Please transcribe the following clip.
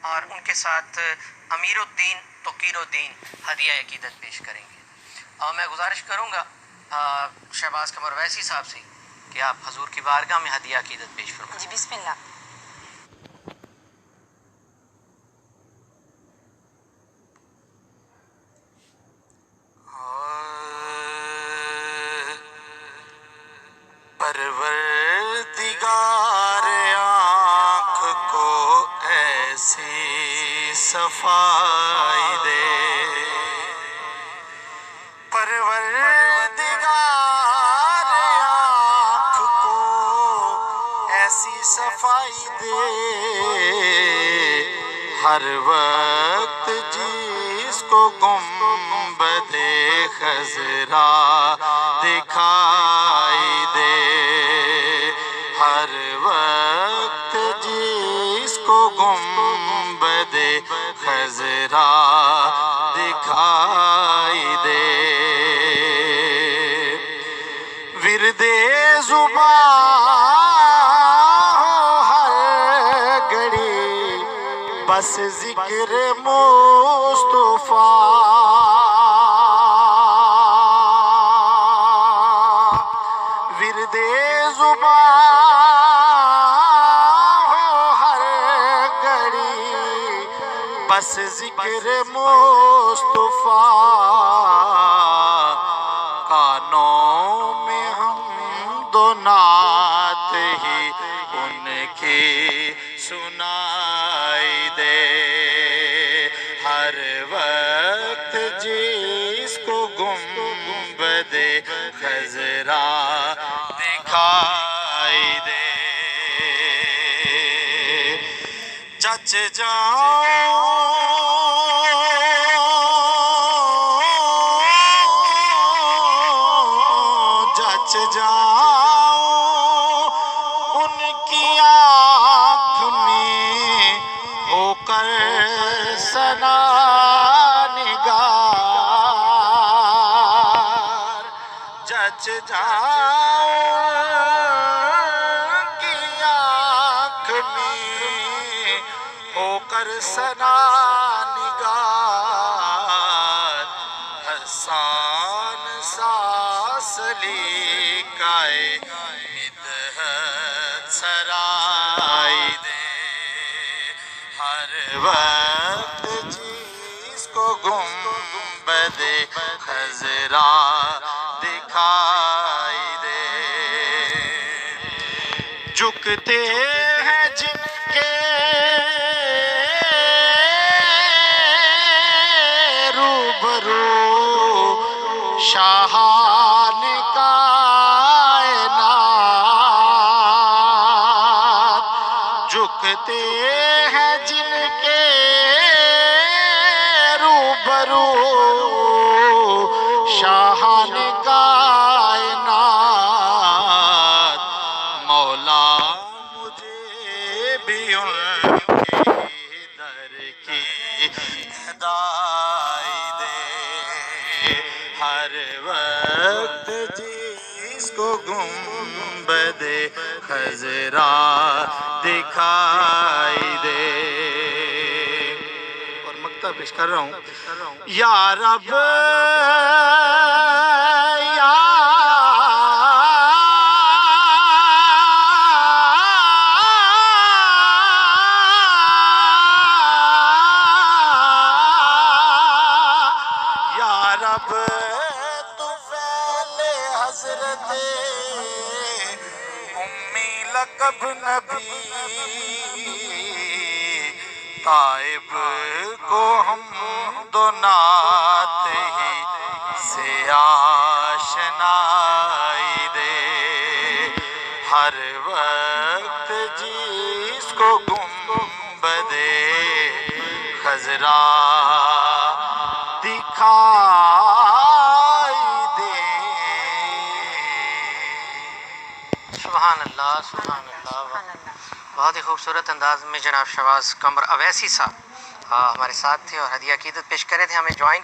اور ان کے ساتھ امیر الدین توقیر الدین ہدیہ عقیدت پیش کریں گے. اور میں گزارش کروں گا شہباز قمر ویسی صاحب سے کہ آپ حضور کی بارگاہ میں ہدیہ عقیدت پیش فرمائیں. جی بسم اللہ. پروردگار آنکھ کو ایسی صفائی دے، پروردگار آنکھ کو ایسی صفائی دے، ہر وقت جس کو گنبد خضرا دکھائی دے، ہر وقت جس کو گنبد خضرا دکھائی دے، ورد زبان ہو ہر گھڑی بس ذکر مصطفیٰ، ورد زبان ہو ہر گھڑی بس ذکر مصطفیٰ، کانوں میں حمد و نعت ہی ان کی سنائی دے، ہر وقت جس کو گنبد خضرا دکھائی دے، جچ جاؤں جچ جاؤں ان کی آنکھ میں ہو کر ثنا نگار، جچ جاؤں ان کی آنکھ میں ہو کر ثنا نگار، حسان سا سلیقۂ مدحت سرائی دے، ہر وقت جس کو گنبد خضرا دکھائی دے، جھکتے ہیں جن کے روبرو شاہان کائنات، جھکتے ہیں جن کے روبرو شاہان کائنات، مولا مجھے بھی ان کے در کی ہدائی دے، ہر وقت جس کو گنبد خضرا دکھائی دے. اور مقطع پیش کر رہا ہوں. یا رب یا رب تو فعل حضرت امی لقب نبی تائب کو حمد و نعت ہی سے آشنائی دے، ہر وقت جس کو گنبد خضرا دکھائی دے. سبحان اللہ سبحان اللہ. بہت ہی خوبصورت انداز میں جناب شہباز قمر اویسی صاحب ہمارے ساتھ تھے اور ہدیہ عقیدت پیش کرے تھے. ہمیں جوائن